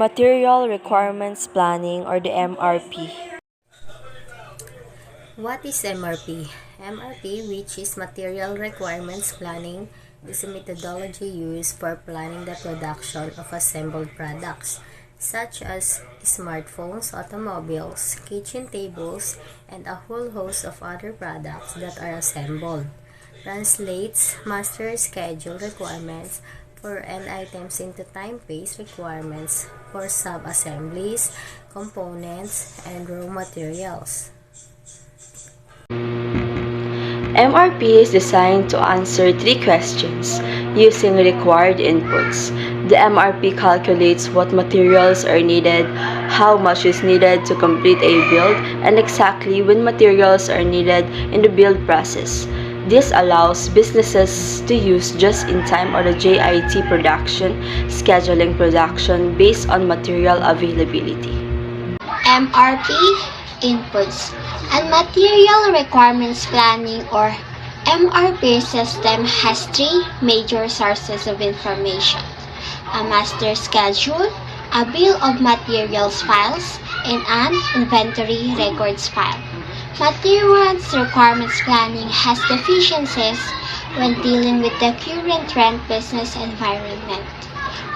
Material Requirements Planning or the MRP. What is MRP? MRP, which is Material Requirements Planning, is a methodology used for planning the production of assembled products, such as smartphones, automobiles, kitchen tables, and a whole host of other products that are assembled. Translates master schedule requirements for end items into time-based requirements for sub-assemblies, components, and raw materials. MRP is designed to answer three questions using required inputs. The MRP calculates what materials are needed, how much is needed to complete a build, and exactly when materials are needed in the build process. This allows businesses to use just-in-time or the JIT production, scheduling production based on material availability. MRP inputs and material requirements planning or MRP system has three major sources of information: a master schedule, a bill of materials files, and an inventory records file. Materials requirements planning has deficiencies when dealing with the current trend business environment,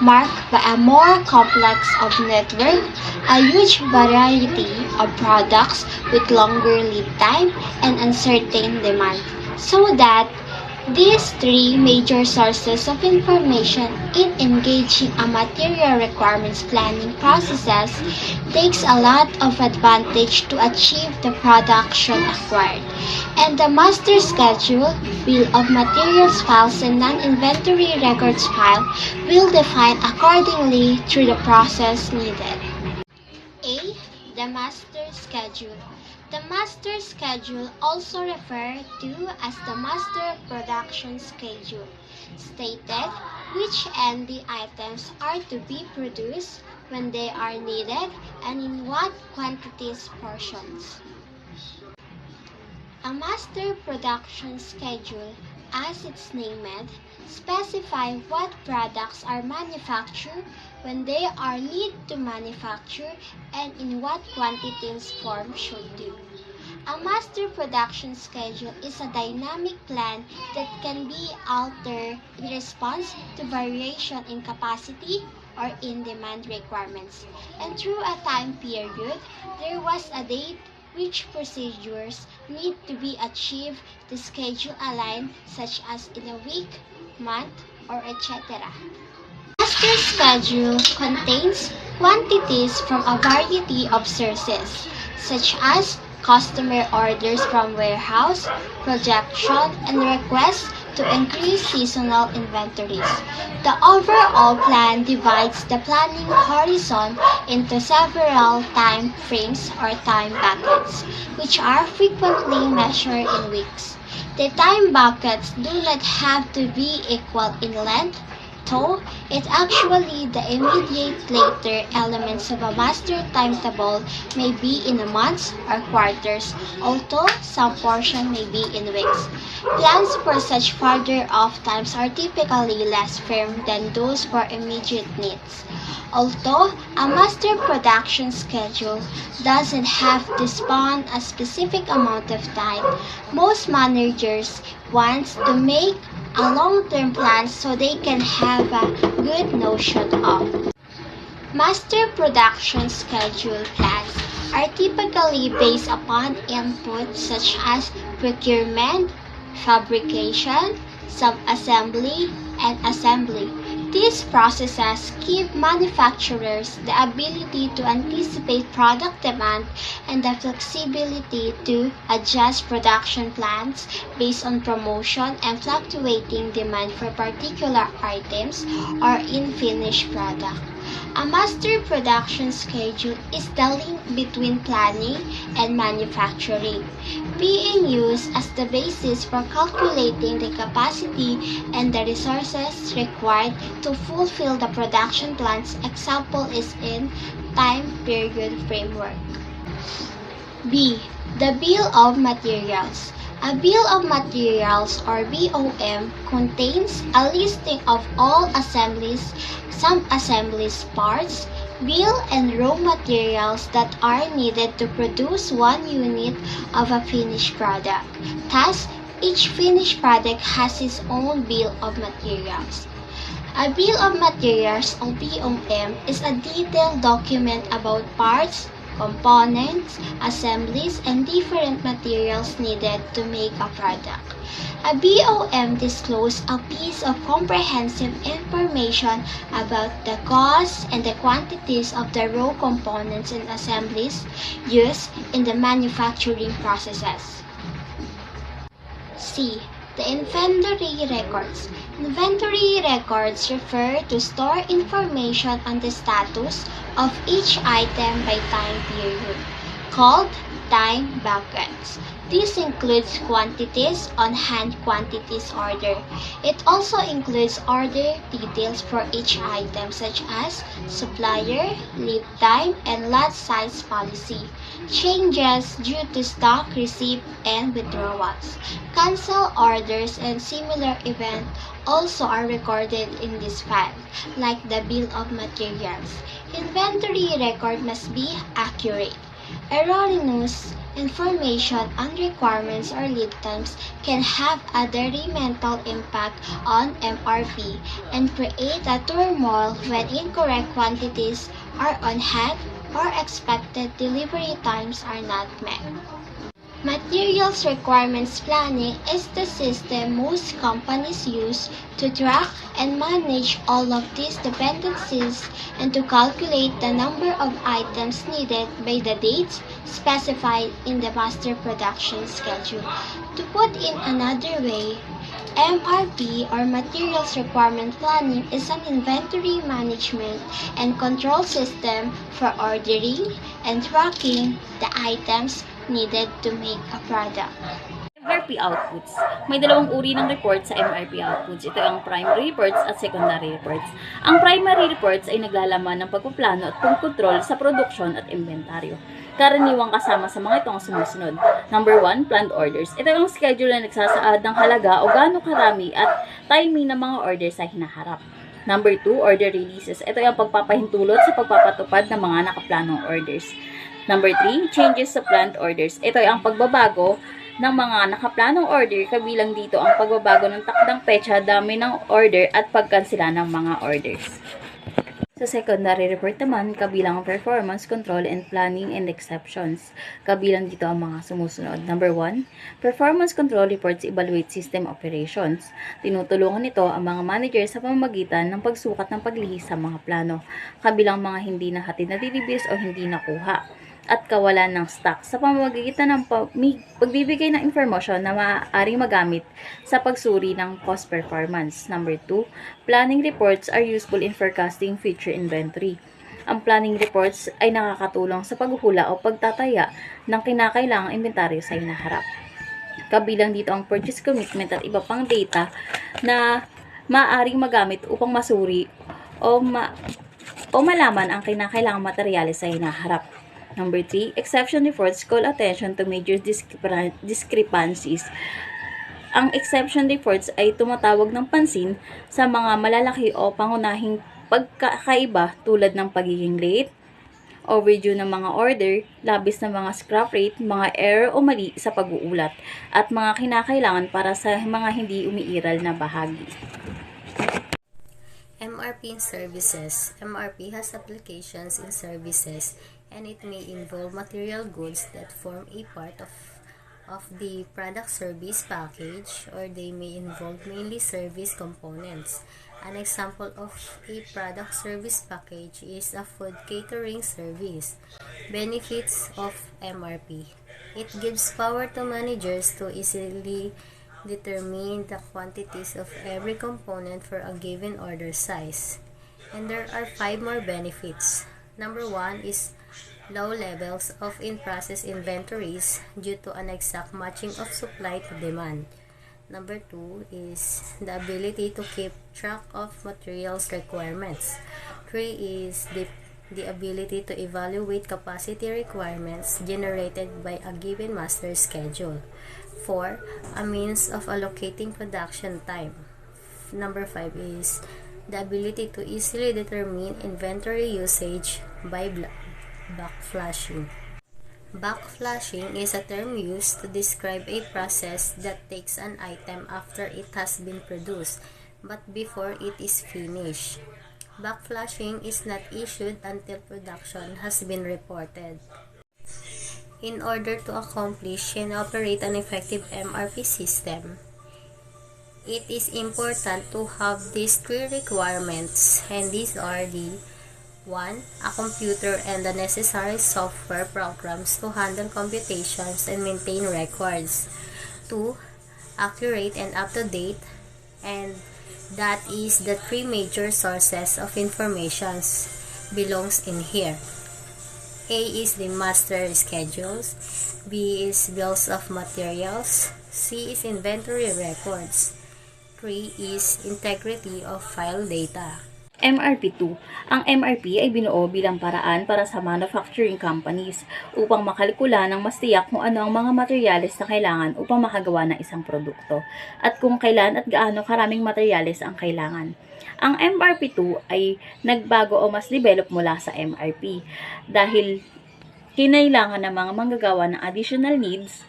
marked by a more complex of network, a huge variety of products with longer lead time, and uncertain demand, so that these three major sources of information in engaging a material requirements planning processes takes a lot of advantage to achieve the production acquired. And the master schedule, bill of materials files, and non-inventory records file will define accordingly through the process needed. A. The master schedule. The master schedule, also referred to as the master production schedule, stated which ND items are to be produced, when they are needed, and in what quantities portions. A master production schedule, as it's named, specify what products are manufactured, when they are need to manufacture, and in what quantities form should do. A master production schedule is a dynamic plan that can be altered in response to variation in capacity or in demand requirements. And through a time period, there was a date which procedures need to be achieved to schedule align, such as in a week, month, or etc. Master schedule contains quantities from a variety of sources, such as customer orders from warehouse, projection, and requests to increase seasonal inventories. The overall plan divides the planning horizon into several time frames or time buckets, which are frequently measured in weeks. The time buckets do not have to be equal in length, though it actually the immediate later elements of a master timetable may be in months or quarters, although some portion may be in weeks. Plans for such further off times are typically less firm than those for immediate needs. Although a master production schedule doesn't have to span a specific amount of time, most managers want to make a long-term plan so they can have a good notion of. Master production schedule plans are typically based upon inputs such as procurement, fabrication, sub-assembly, and assembly. These processes give manufacturers the ability to anticipate product demand and the flexibility to adjust production plans based on promotion and fluctuating demand for particular items or in finished product. A master production schedule is the link between planning and manufacturing, being used as the basis for calculating the capacity and the resources required to fulfill the production plan's example is in time period framework. B. The Bill of Materials. A Bill of Materials or BOM contains a listing of all assemblies, sub-assemblies, parts, bill and raw materials that are needed to produce one unit of a finished product. Thus, each finished product has its own bill of materials. A bill of materials or BOM is a detailed document about parts, components, assemblies, and different materials needed to make a product. A BOM discloses a piece of comprehensive information about the costs and the quantities of the raw components and assemblies used in the manufacturing processes. C. The inventory records. Inventory records refer to store information on the status of each item by time period, called time buckets. This includes quantities, on-hand quantities order. It also includes order details for each item such as supplier, lead time, and lot size policy. Changes due to stock receipt and withdrawals. Cancel orders and similar events also are recorded in this file, like the bill of materials. Inventory record must be accurate. Erroneous information on requirements or lead times can have a detrimental impact on MRP and create a turmoil when incorrect quantities are on hand or expected delivery times are not met. Materials requirements planning is the system most companies use to track and manage all of these dependencies and to calculate the number of items needed by the dates specified in the master production schedule. To put in another way, MRP or Materials Requirement Planning is an inventory management and control system for ordering and tracking the items needed to make a product. MRP outputs. May dalawang uri ng reports sa MRP outputs. Ito ang primary reports at secondary reports. Ang primary reports ay naglalaman ng pagpaplano at pagkontrol sa produksyon at inventaryo. Karaniwang kasama sa mga itong sumusunod. Number 1, planned orders. Ito ang schedule na nagsasaad ng halaga o gaano karami at timing ng mga orders sa hinaharap. Number 2, order releases. Ito ang pagpapahintulot sa pagpapatupad ng mga nakaplanong orders. Number 3, changes sa planned orders. Ito ay ang pagbabago ng mga nakaplanong order, kabilang dito ang pagbabago ng takdang petsa, dami ng order at pagkansela ng mga orders. Sa secondary report naman, kabilang ang performance, control, and planning and exceptions. Kabilang dito ang mga sumusunod. Number 1, performance control reports evaluate system operations. Tinutulungan nito ang mga manager sa pamamagitan ng pagsukat ng paglihis sa mga plano, kabilang mga hindi nahatid na deliveries o hindi nakuha, at kawalan ng stock sa pamamagitan ng pagbibigay ng informasyon na maaaring magamit sa pagsuri ng cost performance. Number 2, planning reports are useful in forecasting future inventory. Ang planning reports ay nakakatulong sa paghuhula o pagtataya ng kinakailangang inventaryo sa hinaharap. Kabilang dito ang purchase commitment at iba pang data na maaaring magamit upang masuri o malaman ang kinakailangang materyales sa hinaharap. Number 3, exception reports call attention to major discrepancies. Ang exception reports ay tumatawag ng pansin sa mga malalaki o pangunahing pagkakaiba tulad ng pagiging late, overdue ng mga order, labis na mga scrap rate, mga error o mali sa pag-uulat, at mga kinakailangan para sa mga hindi umiiral na bahagi. MRP in services. MRP has applications in services, and it may involve material goods that form a part of the product service package, or they may involve mainly service components. An example of a product service package is a food catering service. Benefits of MRP. It gives power to managers to easily determine the quantities of every component for a given order size. And there are 5 more benefits. Number 1 is low levels of in-process inventories due to an exact matching of supply to demand. Number 2 is the ability to keep track of materials requirements. 3 is the ability to evaluate capacity requirements generated by a given master schedule. 4, a means of allocating production time. Number 5 is the ability to easily determine inventory usage by backflashing. Backflashing is a term used to describe a process that takes an item after it has been produced, but before it is finished. Backflashing is not issued until production has been reported. In order to accomplish and operate an effective MRP system, it is important to have these three requirements, and these are the 1. A computer and the necessary software programs to handle computations and maintain records. 2. Accurate and up-to-date, and that is the three major sources of information belongs in here. A is the master schedules, B is bills of materials, C is inventory records, 3 is integrity of file data. MRP2. Ang MRP ay binuo bilang paraan para sa manufacturing companies upang makalkula ng mas tiyak kung ano ang mga materyales na kailangan upang makagawa ng isang produkto at kung kailan at gaano karaming materyales ang kailangan. Ang MRP2 ay nagbago o mas develop mula sa MRP dahil kinailangan ng mga manggagawa ng additional needs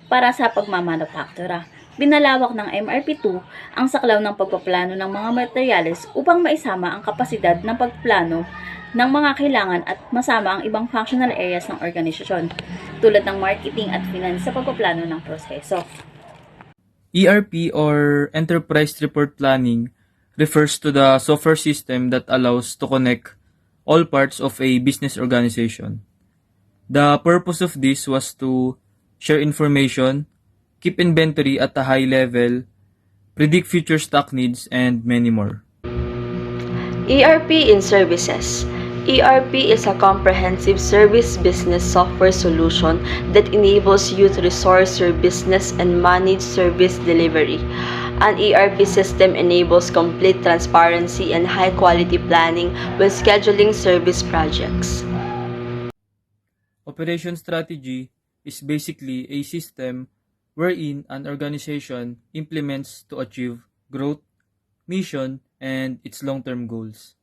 para sa pagmamanufaktura. Binalawak ng MRP2 ang saklaw ng pagpaplano ng mga materyales upang maisama ang kapasidad ng pagplano ng mga kailangan at masama ang ibang functional areas ng organisasyon, tulad ng marketing at finance sa pagpaplano ng proseso. ERP or Enterprise Report Planning refers to the software system that allows to connect all parts of a business organization. The purpose of this was to share information, keep inventory at a high level, predict future stock needs, and many more. ERP in services. ERP is a comprehensive service business software solution that enables you to resource your business and manage service delivery. An ERP system enables complete transparency and high-quality planning when scheduling service projects. Operation strategy is basically a system wherein an organization implements to achieve growth, mission, and its long-term goals.